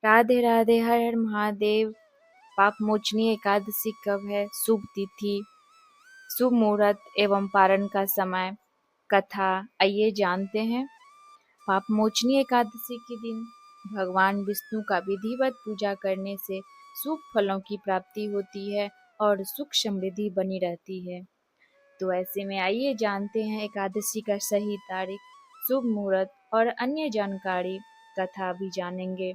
राधे राधे, हर हर महादेव। पाप मोचनी एकादशी कब है? शुभ तिथि, शुभ मुहूर्त एवं पारण का समय, कथा आइए जानते हैं। पाप मोचनी एकादशी के दिन भगवान विष्णु का विधिवत पूजा करने से शुभ फलों की प्राप्ति होती है और सुख समृद्धि बनी रहती है। तो ऐसे में आइए जानते हैं एकादशी का सही तारीख, शुभ मुहूर्त और अन्य जानकारी, कथा भी जानेंगे।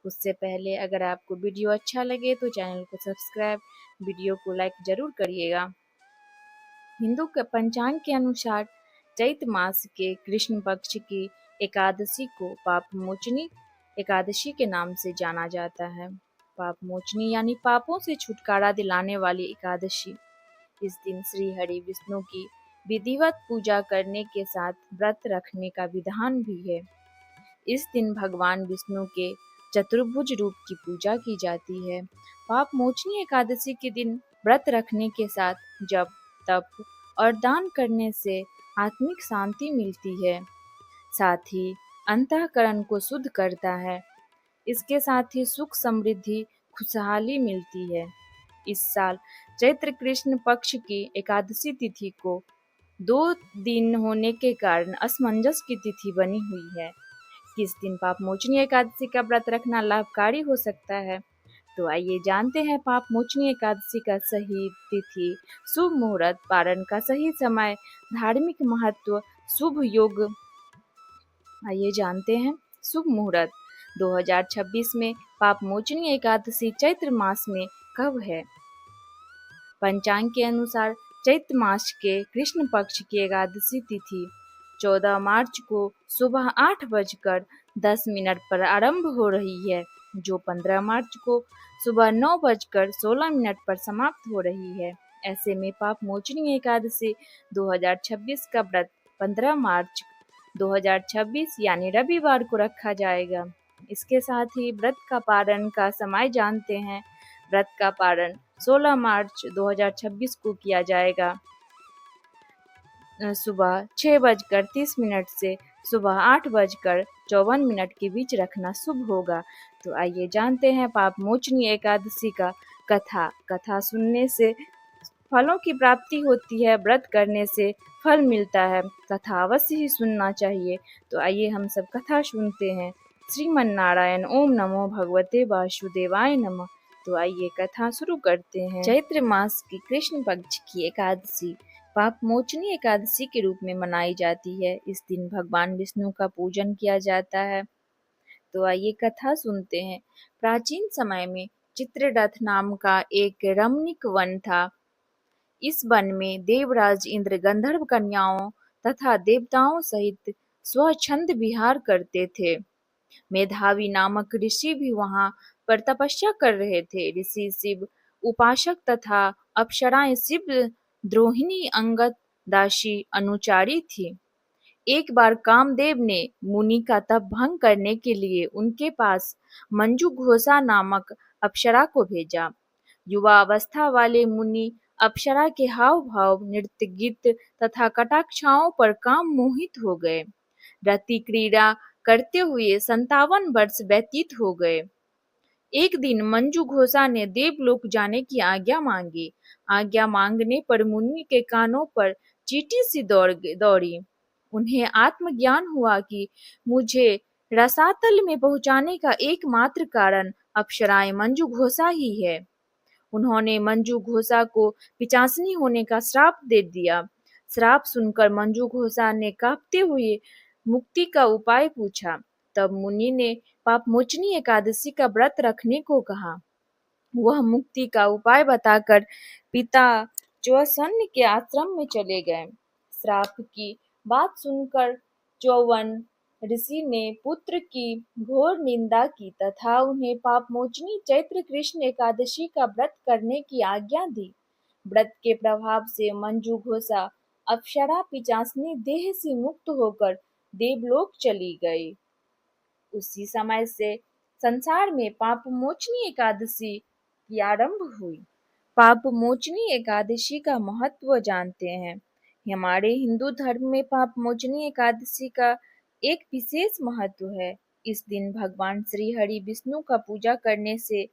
उससे पहले अगर आपको वीडियो अच्छा लगे तो चैनल को सब्सक्राइब, वीडियो को लाइक जरूर करिएगा। हिंदू के पंचांग के अनुसार चैत्र मास के कृष्ण पक्ष की एकादशी को पाप मोचनी एकादशी के नाम से जाना जाता है। पाप मोचनी यानी पापों से छुटकारा दिलाने वाली एकादशी। इस दिन श्री हरि विष्णु की विधिवत पूजा करने के साथ व्रत रखने का विधान भी है। इस दिन भगवान विष्णु के चतुर्भुज रूप की पूजा की जाती है। पाप मोचनी एकादशी के दिन व्रत रखने के साथ जप, तप और दान करने से आत्मिक शांति मिलती है, साथ ही अंतःकरण को शुद्ध करता है। इसके साथ ही सुख समृद्धि खुशहाली मिलती है। इस साल चैत्र कृष्ण पक्ष की एकादशी तिथि को 2 दिन होने के कारण असमंजस की तिथि बनी हुई है। किस दिन पाप मोचनी एकादशी का व्रत रखना लाभकारी हो सकता है? तो आइए जानते हैं पाप मोचनी एकादशी का सही तिथि, शुभ मुहूर्त, पारण का सही समय, धार्मिक महत्व, शुभ योग। आइए जानते हैं शुभ मुहूर्त। 2026 में पाप मोचनी एकादशी चैत्र मास में कब है? पंचांग के अनुसार चैत्र मास के कृष्ण पक्ष की एकादशी तिथि 14 मार्च को सुबह 8:10 पर आरंभ हो रही है, जो 15 मार्च को सुबह 9:16 पर समाप्त हो रही है। ऐसे में पाप मोचनी एकादशी 2026 का व्रत 15 मार्च 2026 यानी रविवार को रखा जाएगा। इसके साथ ही व्रत का पारण का समय जानते हैं। व्रत का पारण 16 मार्च 2026 को किया जाएगा। सुबह 6:30 से सुबह 8:54 के बीच रखना शुभ होगा। तो आइए जानते हैं पाप मोचनी एकादशी का कथा सुनने से फलों की प्राप्ति होती है, व्रत करने से फल मिलता है। कथा अवश्य ही सुनना चाहिए। तो आइए हम सब कथा सुनते हैं। श्रीमन नारायण, ओम नमो भगवते वासुदेवाय नमः। तो आइए कथा शुरू करते हैं। चैत्र मास की कृष्ण पक्ष की एकादशी पाप मोचनी एकादशी के रूप में मनाई जाती है। इस दिन भगवान विष्णु का पूजन किया जाता है। तो आइए कथा सुनते हैं। प्राचीन समय में चित्ररथ नाम का एक रमणीक वन था। इस वन में देवराज इंद्र गंधर्व कन्याओं तथा देवताओं सहित स्वच्छंद विहार करते थे। मेधावी नामक ऋषि भी वहां पर तपस्या कर रहे थे। ऋषि शिव उपासक तथा अप्सराएं शिव द्रोहिणी, अंगद, दासी, अनुचारी थी। एक बार कामदेव ने मुनि का तप भंग करने के लिए उनके पास मंजू घोषा नामक अप्सरा को भेजा। युवा अवस्था वाले मुनि अप्सरा के हाव भाव, नृत्य, गीत तथा कटाक्षाओं पर काम मोहित हो गए। रति क्रीड़ा करते हुए 57 वर्ष व्यतीत हो गए। एक दिन मंजू घोषा ने देवलोक जाने की आज्ञा मांगी। आज्ञा मांगने पर मुनि के कानों पर चींटी सी दौड़ी। उन्हें आत्मज्ञान हुआ कि मुझे रसातल में पहुंचाने का एकमात्र कारण अप्सराएं मंजू घोषा ही है। उन्होंने मंजू घोषा को पिचासनी होने का श्राप दे दिया। श्राप सुनकर मंजू घोषा ने कांपते हुए मुक्ति का उपाय पूछा। तब मुनि ने पापमोचनी एकादशी का व्रत रखने को कहा। वह मुक्ति का उपाय बताकर पिता च्यवसन के आश्रम में चले गए। श्राप की बात सुनकर च्यवन ऋषि ने पुत्र की घोर निंदा की तथा उन्हें पापमोचनी चैत्र कृष्ण एकादशी का व्रत करने की आज्ञा दी। व्रत के प्रभाव से मंजू घोषा अप्सरा पिचासनी देह से मुक्त होकर देवलोक चली गई। उसी समय से संसार में पापमोचनी एकादशी की आरंभ हुई। पापमोचनी एकादशी का महत्व जानते हैं। हमारे हिंदू धर्म में पापमोचनी एकादशी का एक विशेष महत्व है। इस दिन भगवान श्री हरि विष्णु का पूजा करने से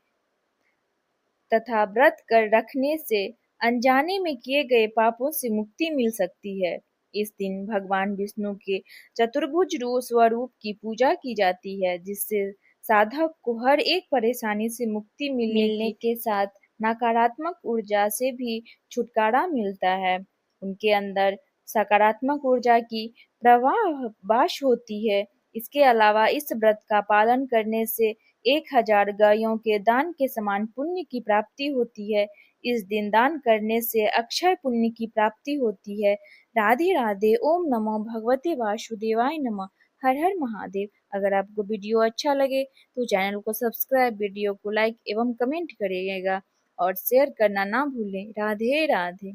तथा व्रत कर रखने से अनजाने में किए गए पापों से मुक्ति मिल सकती है। इस दिन भगवान विष्णु के चतुर्भुज स्वरूप की पूजा की जाती है, जिससे साधक को हर एक परेशानी से मुक्ति मिलने के साथ नकारात्मक ऊर्जा से भी छुटकारा मिलता है। उनके अंदर सकारात्मक ऊर्जा की प्रवाह बाश होती है। इसके अलावा इस व्रत का पालन करने से 1000 गायों के दान के समान पुण्य की प्राप्ति होती है। इस दिन दान करने से अक्षय पुण्य की प्राप्ति होती है। राधे राधे। ओम नमो भगवते वासुदेवाय नमः। हर हर महादेव। अगर आपको वीडियो अच्छा लगे तो चैनल को सब्सक्राइब, वीडियो को लाइक एवं कमेंट करिएगा और शेयर करना ना भूलें। राधे राधे।